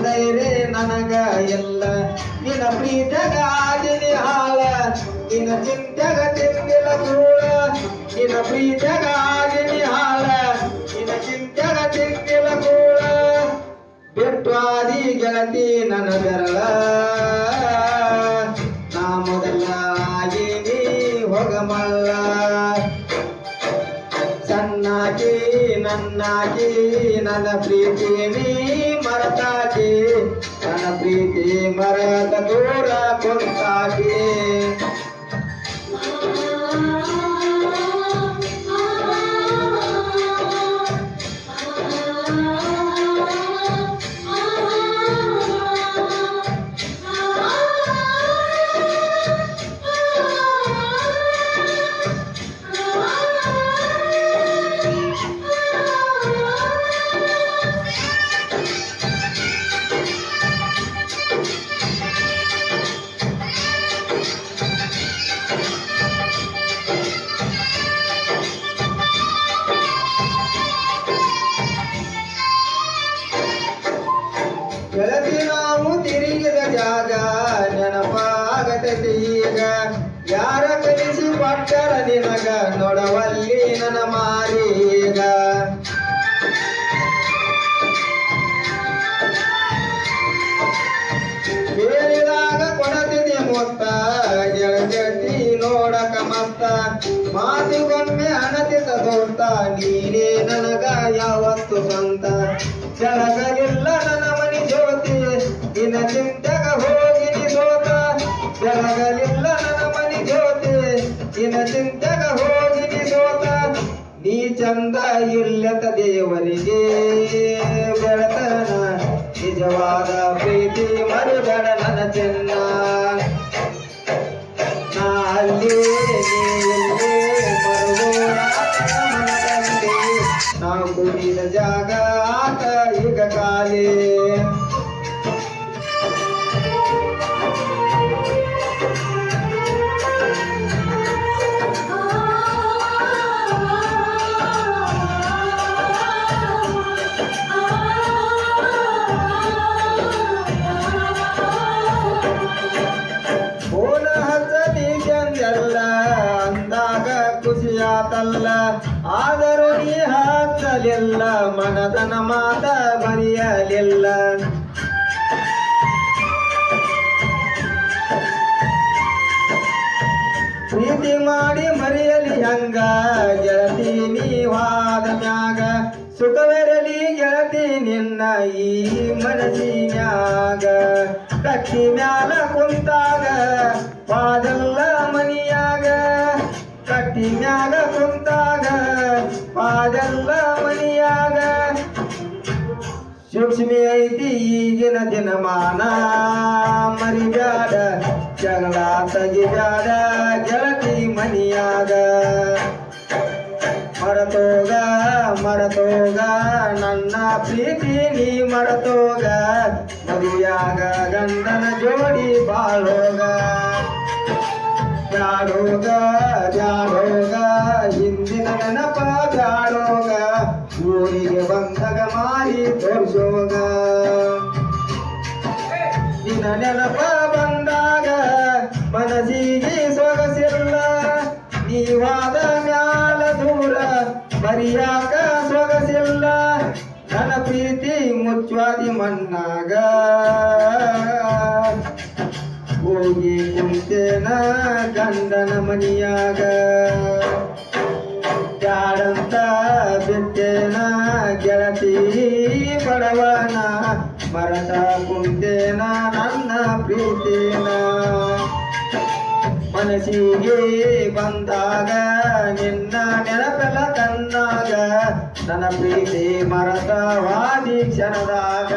ಧೈರ್ಯ ನನಗ ಎಲ್ಲ ನಿನ್ನ ಪ್ರೀತಗ ಆಗಿನಿ ಹಾಳ ನಿನ್ನ ಚಿಂತೆಗ ತಿಂದಿಲ್ಲ ಕೂಳ ನಿನ್ನ ಪ್ರೀತಗ ಆಗಿನಿ ಹಾಳ ನಿನ್ನ ಚಿಂತೆಗ ತಿಂದಿಲ್ಲ ಕೂಳ ಬಿಟ್ವಾದಿ ಗೆಳತಿ ನನ್ನ ಬೆರಳ ನಾ ಮೊದಲ ಆಗಿನಿ ಹೋಗಮಲ್ಲ ಸಣ್ಣಾಗಿ ನನ್ನಾಗಿ ನನ್ನ ಪ್ರೀತಿ ನೀ ಮರತಾಗಿ ನನ್ನ ಪ್ರೀತಿ ಮರದ ದೂರ ಕುಂತಾಗಿ ಗೆಳತಿ ನಾವು ತಿರುಗಿದ ಜಾಗ ನೆನಪಾಗತೈತಿ ಈಗ ಯಾರ ಕಲಿಸಿ ಕೊಟ್ಟರ ನಿನಗ ನೋಡವಲ್ಲಿ ನನ್ನ ಮಾರೀಗ ಕೇಳಿದಾಗ ಕೊಡತಿದೆ ಮೊತ್ತ ಗೆಳತಿ ನೋಡಕ ಮತ್ತ ಮಾತಿಗೊಮ್ಮೆ ಅನತಿತ ದೋಸ್ತ ನೀನೇ ನನಗ ಯಾವತ್ತು ಸ್ವಂತ ಜಗಲಿಲ್ಲ ನನ್ನ ಮನಿ ಜ್ಯೋತಿ ನಿನ್ನ ಚಿಂತೆಗ ಹೋಗಿನಿ ಸೋತ ಜಗಲಿಲ್ಲ ನನ್ನ ಮನಿ ಜ್ಯೋತಿ ನಿನ್ನ ಚಿಂತೆಗ ಹೋಗಿನಿ ಸೋತ ನೀ ಚಂದ ಇಲ್ಲತ ದೇವರಿಗೆ ಬೆಳತನ ನಿಜವಾದ ಪ್ರೀತಿ ಮರುಗಡ ನನ್ನ ಚೆನ್ನ ನಾ ಅಲ್ಲಿ ನಾವು ಕುಡಿದ ಜಾಗ ಆತ ಈಗ ಕಾಲೇ ಫೋನ ಹಚ್ಚಲಿ ಚಂದಲ್ಲ ಅಂದಾಗ ಖುಷಿಯಾತಲ್ಲ ಆದರೂ ನೀ ಹಚ್ಚಲಿಲ್ಲ ಮನದನ ಮಾತ ಬರೆಯಲಿಲ್ಲ ಪ್ರೀತಿ ಮಾಡಿ ಮರೆಯಲಿ ಹಂಗ ಗೆಳತಿ ನೀವಾದ ಮ್ಯಾಗ ಸುಖವಿರಲಿ ಗೆಳತಿ ನಿನ್ನ ಈ ಮನಸ್ಸಿನ್ಯಾಗ ಕಟ್ಟಿ ಮ್ಯಾಲ ಕುಂತಾಗ ಪಾದಲ್ಲ ಮನಿಯಾಗ ಕಟ್ಟಿ ಮ್ಯಾಲ ಕುಂತಾಗ ಪಾದಲ್ಲ ಮನಿಯಾಗ ಸೂಕ್ಷ್ಮಿ ಐತಿ ಈಗಿನ ದಿನಮಾನ ಮರಿಬ್ಯಾಡ ಜಗಳ ತೆಗಿಬ್ಯಾಡ ಗೆಳತಿ ಮನಿಯಾಗ ಮರತೋಗ ನನ್ನ ಪ್ರೀತಿ ನೀ ಮರತೋಗ ಮದುವೆಯಾಗ ಗಂಡನ ಜೋಡಿ ಬಾಳೋಗ ಬ್ಯಾಡೋಗ ಹಿಂದಿನ ನೆನಪ ಬ್ಯಾಡೋಗ ಊರಿಗೆ ಬಂದಾಗ ಮಾರಿ ತೋರ್ಸೋಗ ನಿನ್ನ ನೆನಪ ಬಂದಾಗ ಮನಸ್ಸಿಗೆ ಸೊಗಸಿಲ್ಲ ನೀವಾದ ಮ್ಯಾಲ ದೂರ ಬರಿಯಾಕ ಸೊಗಸಿಲ್ಲ ನನ್ನ ಪ್ರೀತಿ ಮುಚ್ಚುವಾದಿ ಮಣ್ಣಾಗ ಹೋಗಿ ಕುಂತೇನ ಗಂಡನ ಮನಿಯಾಗ ಬ್ಯಾಡಂತ ಬಿಟ್ಟೇನ ಗೆಳತಿ ಬಡವನ ಮರತ ಕುಂತೇನ ನನ್ನ ಪ್ರೀತಿನ ಮನಸ್ಸಿಗೆ ಬಂದಾಗ ನಿನ್ನ ನೆನಪೆಲ್ಲ ಕಣ್ಣಾಗ ನನ್ನ ಪ್ರೀತಿ ಮರತವಾದಿ ಕ್ಷಣದಾಗ